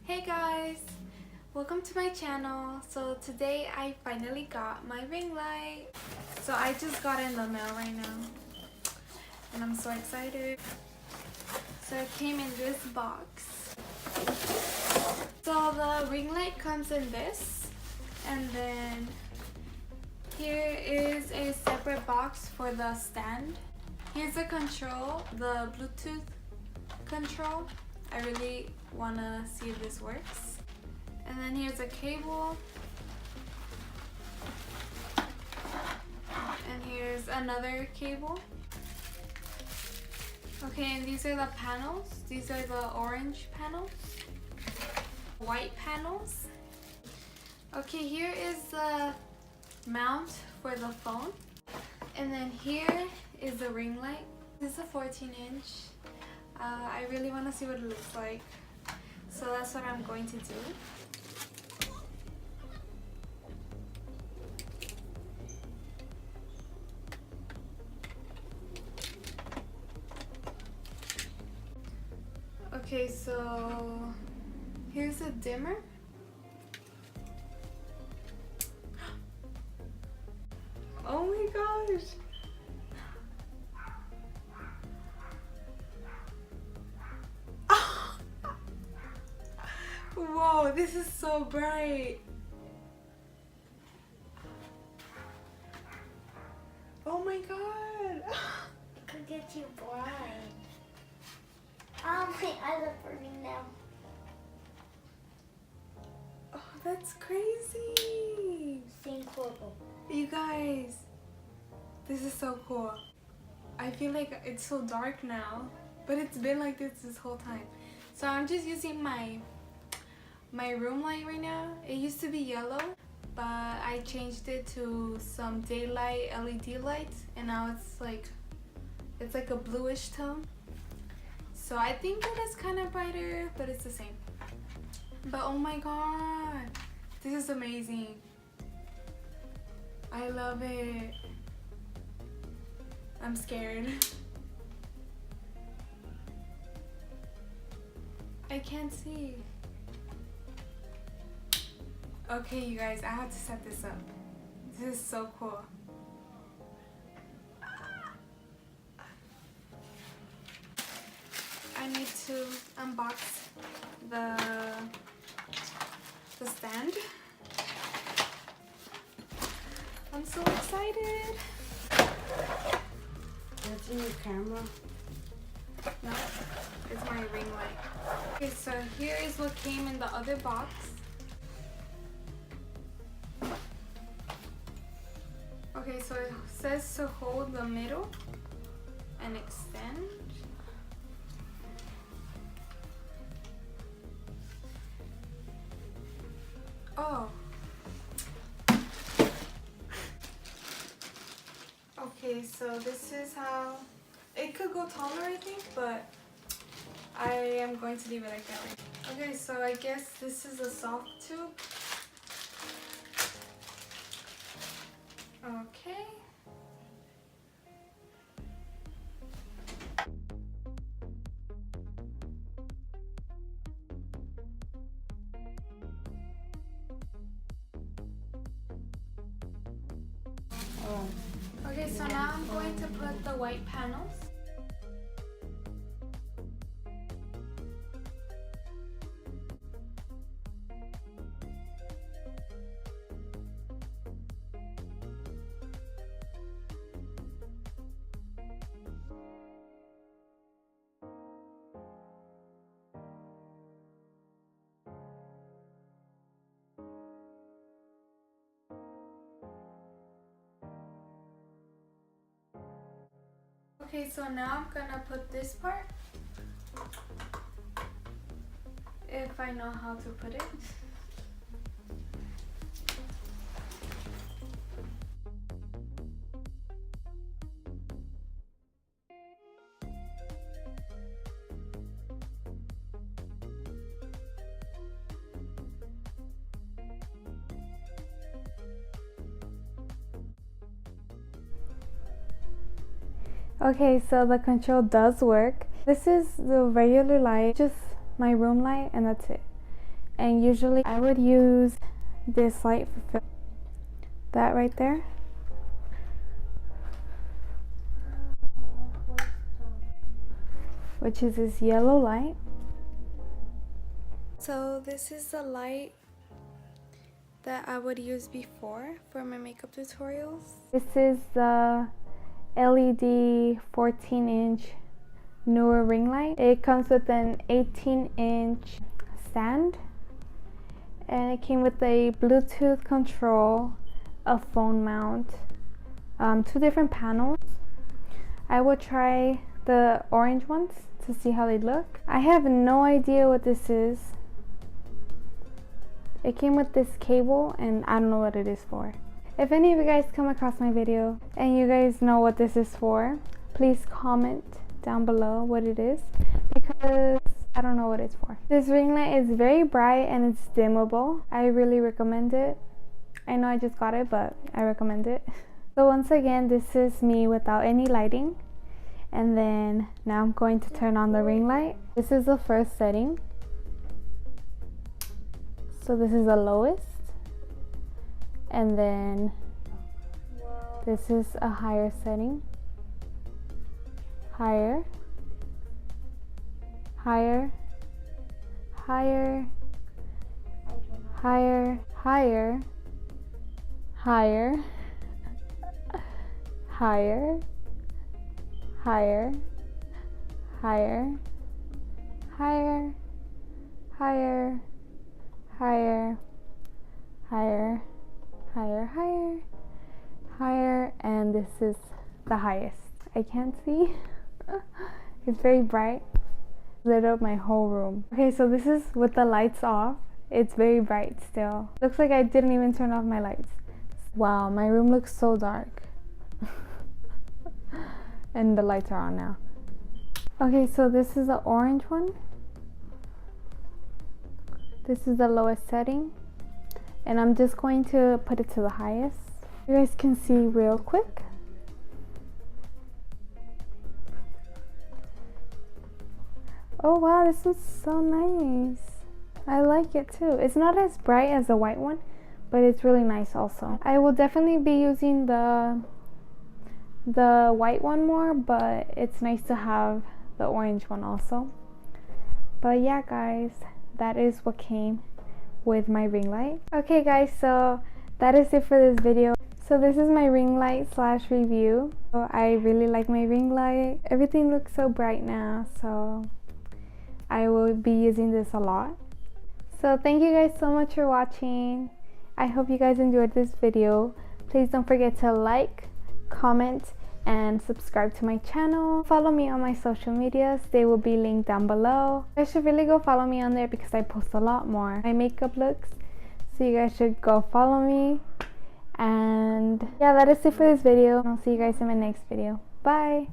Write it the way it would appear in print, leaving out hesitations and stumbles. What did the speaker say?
Hey guys, welcome to my channel. So today I finally got my ring light. So I just got in the mail right now and I'm so excited. So it came in this box. So the ring light comes in this, and then here is a separate box for the stand. Here's the control, the Bluetooth control. I really want to see if this works. And then here's a cable. And here's another cable. Okay, and these are the panels. These are the orange panels. White panels. Okay, here is the mount for the phone. And then here is the ring light. This is a 14-inch. I really want to see what it looks like, so that's what I'm going to do. Okay, so here's a dimmer. Oh my gosh! Whoa, this is so bright. Oh my god. It could get you blind. Oh, my eyes are burning now. Oh, that's crazy. Same purple. You guys, this is so cool. I feel like it's so dark now, but it's been like this whole time. So I'm just using my room light right now. It used to be yellow, but I changed it to some daylight LED lights, and now it's like a bluish tone. So I think it is kind of brighter, but it's the same. But oh my god, this is amazing. I love it. I'm scared. I can't see. Okay, you guys, I have to set this up. This is so cool. I need to unbox the stand. I'm so excited. That's in your camera. No, it's my ring light. Okay, so here is what came in the other box. Okay, so it says to hold the middle and extend. Oh. Okay, so this is how it could go taller, I think, but I am going to leave it like that. Okay, so I guess this is a soft tube. Okay. Okay, so now I'm going to put the white panels. Okay, so now I'm gonna put this part, if I know how to put it. Okay, so the control does work. This is the regular light, just my room light, and that's it. and usually I would use this light for that right there. Which is this yellow light. So this is the light that I would use before for my makeup tutorials. This is the LED 14-inch Neewer ring light. It comes with an 18-inch stand, and it came with a Bluetooth control, a phone mount, 2 different panels. I will try the orange ones to see how they look. I have no idea what this is. It came with this cable and I don't know what it is for. If any of you guys come across my video and you guys know what this is for, please comment down below what it is, because I don't know what it's for. This ring light is very bright and it's dimmable. I really recommend it. I know I just got it, but I recommend it. So once again, this is me without any lighting. And then now I'm going to turn on the ring light. This is the first setting. So this is the lowest. And then this is a higher setting. Higher. Higher. Higher. Higher. Higher. Higher. Higher. Higher, higher, higher, higher, higher, higher, higher, higher, higher, and this is the highest. I can't see. It's very bright. Lit up my whole room. Okay, so this is with the lights off. It's very bright still. Looks like I didn't even turn off my lights. Wow, my room looks so dark. And the lights are on now. Okay, so this is the orange one. This is the lowest setting, and I'm just going to put it to the highest. You guys can see real quick. Oh wow, this is so nice. I like it too. It's not as bright as the white one, but it's really nice also. I will definitely be using the white one more, but it's nice to have the orange one also. But yeah guys, that is what came with my ring light. Okay guys, so that is it for this video. So this is my ring light / review. So I really like my ring light. Everything looks so bright now, so I will be using this a lot. So thank you guys so much for watching. I hope you guys enjoyed this video. Please don't forget to like, comment, and subscribe to my channel. Follow me on my social medias. They will be linked down below. You guys should really go follow me on there because I post a lot more my makeup looks. So you guys should go follow me. And yeah, that is it for this video. I'll see you guys in my next video. Bye!